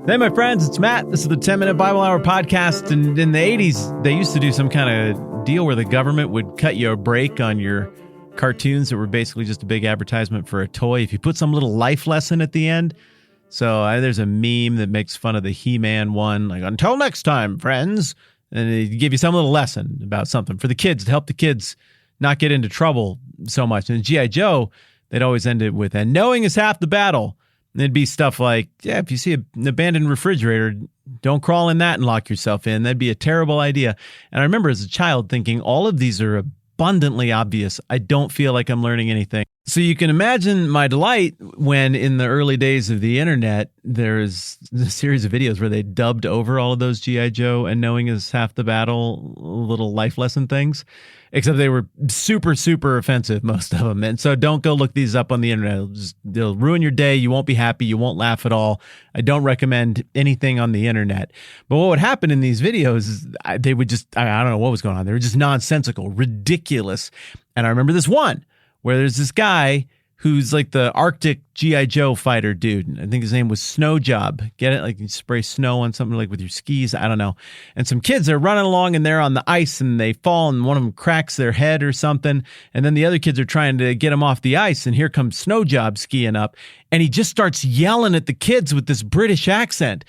Hey, my friends, it's Matt. This is the 10-Minute Bible Hour podcast. And in the 80s, they used to do some kind of deal where the government would cut you a break on your cartoons that were basically just a big advertisement for a toy if you put some little life lesson at the end. So there's a meme that makes fun of the He-Man one, like, until next time, friends. And they give you some little lesson about something for the kids to help the kids not get into trouble so much. And G.I. Joe, they'd always end it with, and knowing is half the battle. And it'd be stuff like, yeah, if you see an abandoned refrigerator, don't crawl in that and lock yourself in. That'd be a terrible idea. And I remember as a child thinking, all of these are abundantly obvious. I don't feel like I'm learning anything. So you can imagine my delight when in the early days of the internet, there's a series of videos where they dubbed over all of those G.I. Joe and knowing is half the battle little life lesson things, except they were super, super offensive, most of them. And so don't go look these up on the internet. They'll ruin your day. You won't be happy. You won't laugh at all. I don't recommend anything on the internet. But what would happen in these videos is they would just, I don't know what was going on. They were just nonsensical, ridiculous. And I remember this one where there's this guy who's like the Arctic G.I. Joe fighter dude. I think his name was Snow Job. Get it? Like you spray snow on something like with your skis. I don't know. And some kids are running along and they're on the ice and they fall and one of them cracks their head or something. And then the other kids are trying to get him off the ice. And here comes Snow Job skiing up. And he just starts yelling at the kids with this British accent.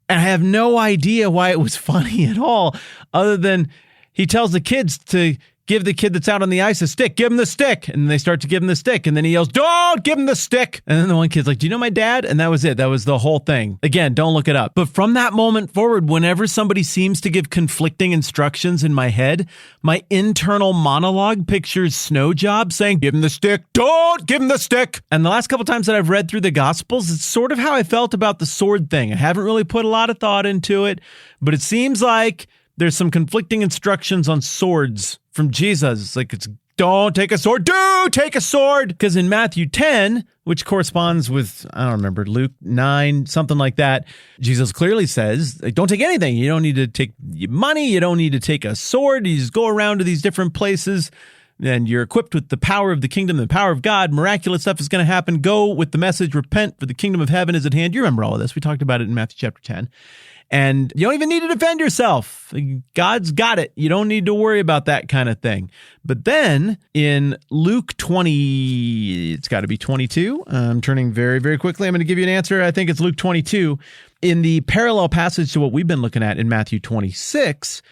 And I have no idea why it was funny at all, other than he tells the kids to give the kid that's out on the ice a stick. Give him the stick. And they start to give him the stick. And then he yells, don't give him the stick. And then the one kid's like, do you know my dad? And that was it. That was the whole thing. Again, don't look it up. But from that moment forward, whenever somebody seems to give conflicting instructions in my head, my internal monologue pictures Snow Job saying, give him the stick. Don't give him the stick. And the last couple times that I've read through the Gospels, it's sort of how I felt about the sword thing. I haven't really put a lot of thought into it, but it seems like there's some conflicting instructions on swords from Jesus. It's like, don't take a sword. Do take a sword. Because in Matthew 10, which corresponds with, I don't remember, Luke 9, something like that, Jesus clearly says, like, don't take anything. You don't need to take money. You don't need to take a sword. You just go around to these different places and you're equipped with the power of the kingdom, the power of God. Miraculous stuff is going to happen. Go with the message, repent, for the kingdom of heaven is at hand. You remember all of this. We talked about it in Matthew chapter 10. And you don't even need to defend yourself. God's got it. You don't need to worry about that kind of thing. But then in Luke 20, it's got to be 22. I'm turning very, very quickly. I'm going to give you an answer. I think it's Luke 22. In the parallel passage to what we've been looking at in Matthew 26,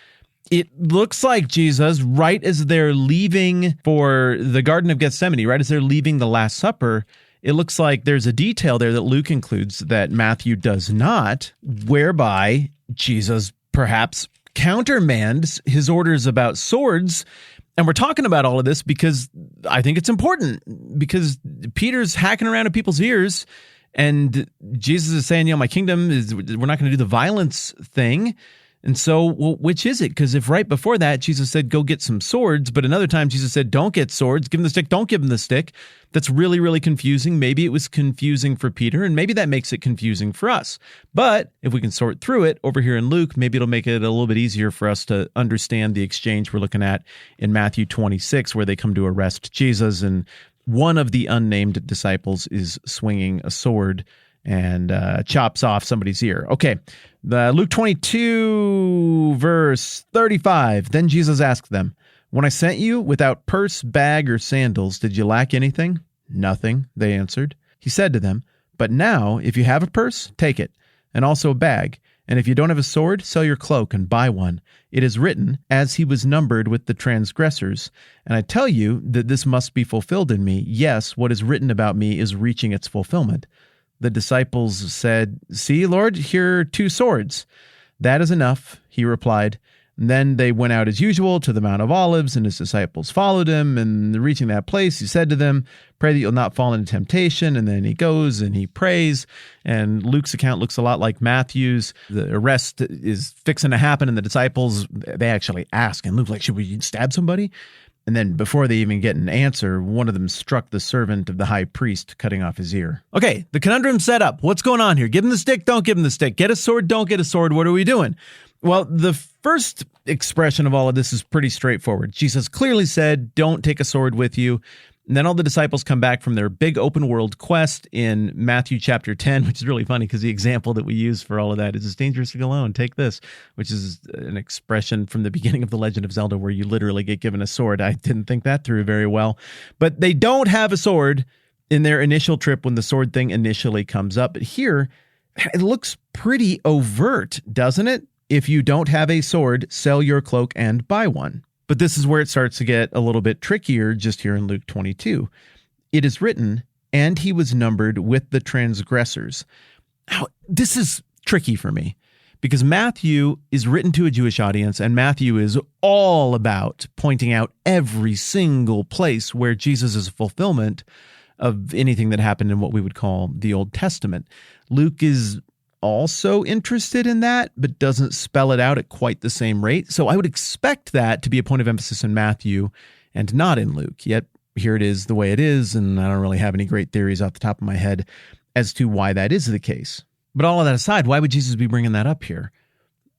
it looks like Jesus, right as they're leaving for the Garden of Gethsemane, right as they're leaving the Last Supper, it looks like there's a detail there that Luke includes that Matthew does not, whereby Jesus perhaps countermands his orders about swords. And we're talking about all of this because I think it's important, because Peter's hacking around in people's ears and Jesus is saying, my kingdom is, we're not going to do the violence thing. And so, well, which is it? Because if right before that, Jesus said, go get some swords, but another time Jesus said, don't get swords, give him the stick, don't give him the stick. That's really, really confusing. Maybe it was confusing for Peter, and maybe that makes it confusing for us. But if we can sort through it over here in Luke, maybe it'll make it a little bit easier for us to understand the exchange we're looking at in Matthew 26, where they come to arrest Jesus, and one of the unnamed disciples is swinging a sword and chops off somebody's ear. Okay, Luke 22, verse 35. Then Jesus asked them, when I sent you without purse, bag, or sandals, did you lack anything? Nothing, they answered. He said to them, but now, if you have a purse, take it, and also a bag. And if you don't have a sword, sell your cloak and buy one. It is written, as he was numbered with the transgressors. And I tell you that this must be fulfilled in me. Yes, what is written about me is reaching its fulfillment. The disciples said, see, Lord, here are 2 swords. That is enough, he replied. And then they went out as usual to the Mount of Olives, and his disciples followed him. And reaching that place, he said to them, pray that you'll not fall into temptation. And then he goes and he prays. And Luke's account looks a lot like Matthew's. The arrest is fixing to happen, and the disciples, they actually ask. And Luke's like, should we stab somebody? And then before they even get an answer, one of them struck the servant of the high priest, cutting off his ear. Okay, the conundrum set up. What's going on here? Give him the stick, don't give him the stick. Get a sword, don't get a sword. What are we doing? Well, the first expression of all of this is pretty straightforward. Jesus clearly said, don't take a sword with you. And then all the disciples come back from their big open world quest in Matthew chapter 10, which is really funny because the example that we use for all of that is it's dangerous to go alone. Take this, which is an expression from the beginning of The Legend of Zelda where you literally get given a sword. I didn't think that through very well. But they don't have a sword in their initial trip when the sword thing initially comes up. But here, it looks pretty overt, doesn't it? If you don't have a sword, sell your cloak and buy one. But this is where it starts to get a little bit trickier just here in Luke 22. It is written, and he was numbered with the transgressors. Now, this is tricky for me because Matthew is written to a Jewish audience, and Matthew is all about pointing out every single place where Jesus is a fulfillment of anything that happened in what we would call the Old Testament. Luke is also interested in that, but doesn't spell it out at quite the same rate. So I would expect that to be a point of emphasis in Matthew and not in Luke. Yet here it is the way it is, and I don't really have any great theories off the top of my head as to why that is the case. But all of that aside, why would Jesus be bringing that up here?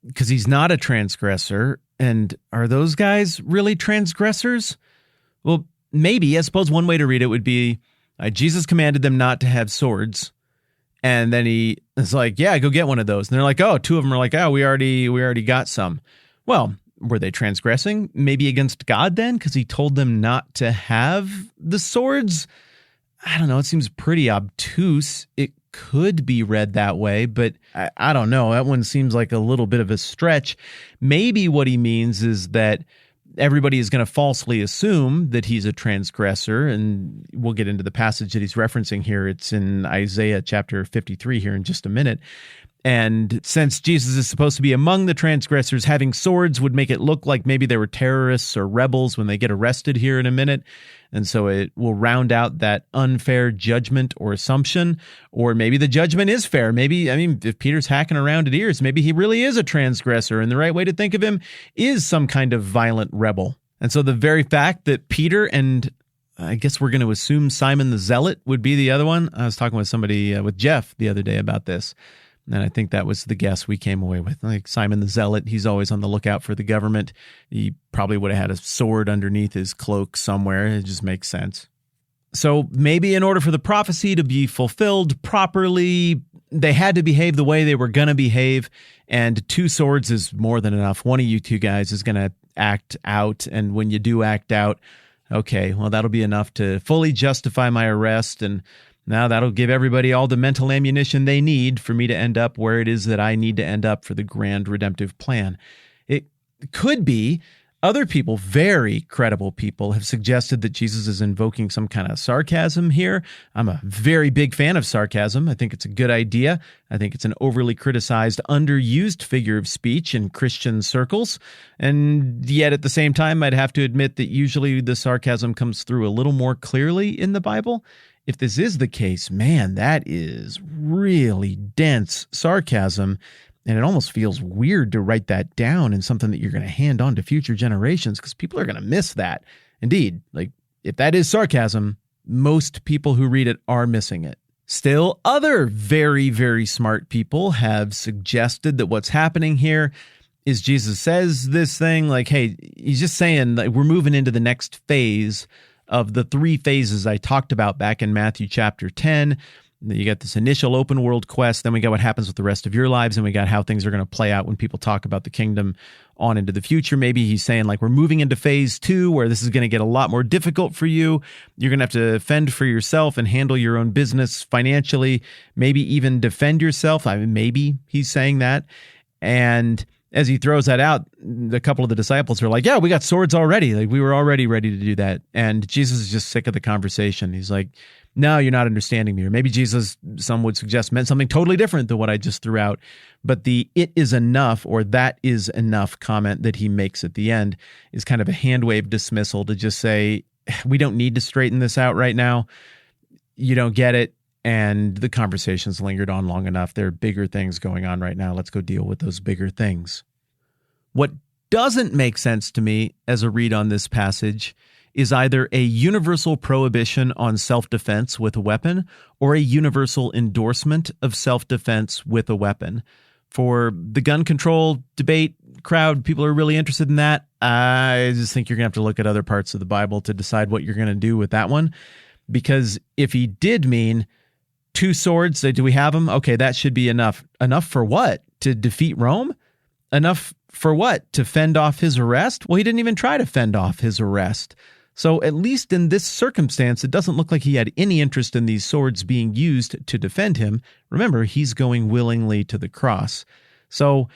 Because he's not a transgressor, and are those guys really transgressors? Well, maybe. I suppose one way to read it would be Jesus commanded them not to have swords. And then he is like, yeah, go get one of those. And they're like, oh, two of them are like, oh, we already got some. Well, were they transgressing? Maybe against God then? Because he told them not to have the swords? I don't know. It seems pretty obtuse. It could be read that way, but I don't know. That one seems like a little bit of a stretch. Maybe what he means is that everybody is going to falsely assume that he's a transgressor, and we'll get into the passage that he's referencing here. It's in Isaiah chapter 53 here in just a minute. And since Jesus is supposed to be among the transgressors, having swords would make it look like maybe they were terrorists or rebels when they get arrested here in a minute. And so it will round out that unfair judgment or assumption. Or maybe the judgment is fair. Maybe, if Peter's hacking around at ears, maybe he really is a transgressor. And the right way to think of him is some kind of violent rebel. And so the very fact that Peter and I guess we're going to assume Simon the Zealot would be the other one. I was talking with somebody, with Jeff the other day about this. And I think that was the guess we came away with. Like Simon the Zealot, he's always on the lookout for the government. He probably would have had a sword underneath his cloak somewhere. It just makes sense. So maybe in order for the prophecy to be fulfilled properly, they had to behave the way they were going to behave. And 2 swords is more than enough. One of you 2 guys is going to act out. And when you do act out, okay, well, that'll be enough to fully justify my arrest. And now that'll give everybody all the mental ammunition they need for me to end up where it is that I need to end up for the grand redemptive plan. It could be other people, very credible people, have suggested that Jesus is invoking some kind of sarcasm here. I'm a very big fan of sarcasm. I think it's a good idea. I think it's an overly criticized, underused figure of speech in Christian circles. And yet at the same time, I'd have to admit that usually the sarcasm comes through a little more clearly in the Bible. If this is the case, man, that is really dense sarcasm, and it almost feels weird to write that down in something that you're going to hand on to future generations because people are going to miss that. Indeed, like if that is sarcasm, most people who read it are missing it. Still, other very, very smart people have suggested that what's happening here is Jesus says this thing like, hey, he's just saying like we're moving into the next phase of the 3 phases I talked about back in Matthew chapter 10. You got this initial open world quest, then we got what happens with the rest of your lives, and we got how things are going to play out when people talk about the kingdom on into the future. Maybe he's saying like we're moving into phase 2 where this is going to get a lot more difficult for you. You're going to have to fend for yourself and handle your own business financially, maybe even defend yourself. Maybe he's saying that. And as he throws that out, a couple of the disciples are like, yeah, we got swords already. Like we were already ready to do that. And Jesus is just sick of the conversation. He's like, no, you're not understanding me. Or maybe Jesus, some would suggest, meant something totally different than what I just threw out. But the "it is enough" or "that is enough" comment that he makes at the end is kind of a hand wave dismissal to just say, we don't need to straighten this out right now. You don't get it. And the conversation's lingered on long enough. There are bigger things going on right now. Let's go deal with those bigger things. What doesn't make sense to me as a read on this passage is either a universal prohibition on self-defense with a weapon or a universal endorsement of self-defense with a weapon. For the gun control debate, crowd, people are really interested in that. I just think you're going to have to look at other parts of the Bible to decide what you're going to do with that one. Because if he did mean 2 swords, do we have them? Okay, that should be enough. Enough for what? To defeat Rome? Enough for what? To fend off his arrest? Well, he didn't even try to fend off his arrest. So at least in this circumstance, it doesn't look like he had any interest in these swords being used to defend him. Remember, he's going willingly to the cross. So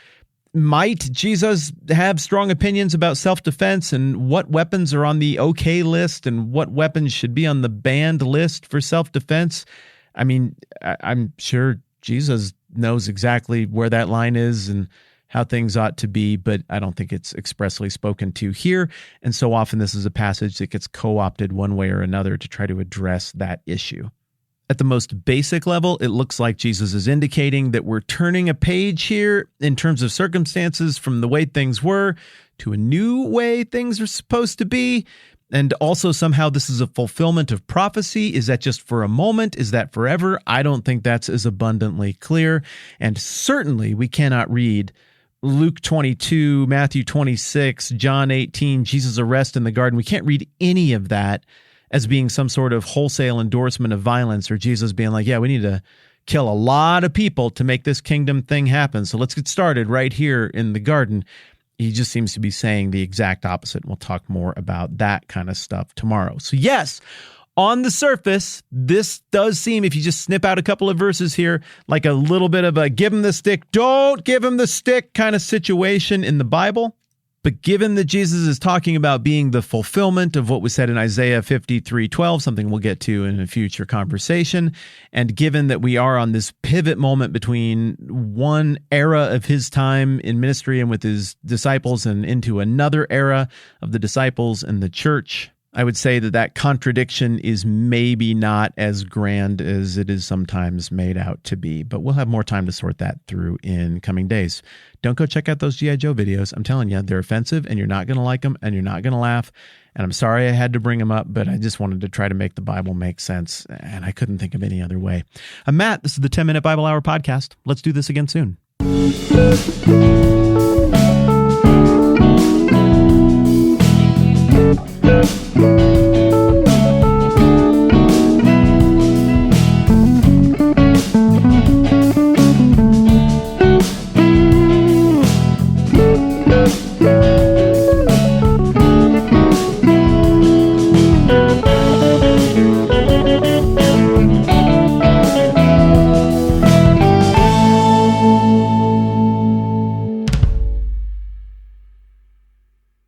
might Jesus have strong opinions about self-defense and what weapons are on the okay list and what weapons should be on the banned list for self-defense? I mean, I'm sure Jesus knows exactly where that line is and how things ought to be, but I don't think it's expressly spoken to here. And so often this is a passage that gets co-opted one way or another to try to address that issue. At the most basic level, it looks like Jesus is indicating that we're turning a page here in terms of circumstances from the way things were to a new way things are supposed to be. And also somehow this is a fulfillment of prophecy. Is that just for a moment? Is that forever? I don't think that's as abundantly clear. And certainly we cannot read Luke 22, Matthew 26, John 18, Jesus' arrest in the garden. We can't read any of that as being some sort of wholesale endorsement of violence or Jesus being like, yeah, we need to kill a lot of people to make this kingdom thing happen. So let's get started right here in the garden. He just seems to be saying the exact opposite. And we'll talk more about that kind of stuff tomorrow. So yes, on the surface, this does seem, if you just snip out a couple of verses here, like a little bit of a give him the stick, don't give him the stick kind of situation in the Bible. But given that Jesus is talking about being the fulfillment of what was said in Isaiah 53:12, something we'll get to in a future conversation, and given that we are on this pivot moment between one era of his time in ministry and with his disciples and into another era of the disciples and the church, I would say that that contradiction is maybe not as grand as it is sometimes made out to be, but we'll have more time to sort that through in coming days. Don't go check out those G.I. Joe videos. I'm telling you, they're offensive and you're not going to like them and you're not going to laugh. And I'm sorry I had to bring them up, but I just wanted to try to make the Bible make sense, and I couldn't think of any other way. I'm Matt. This is the 10-Minute Bible Hour Podcast. Let's do this again soon.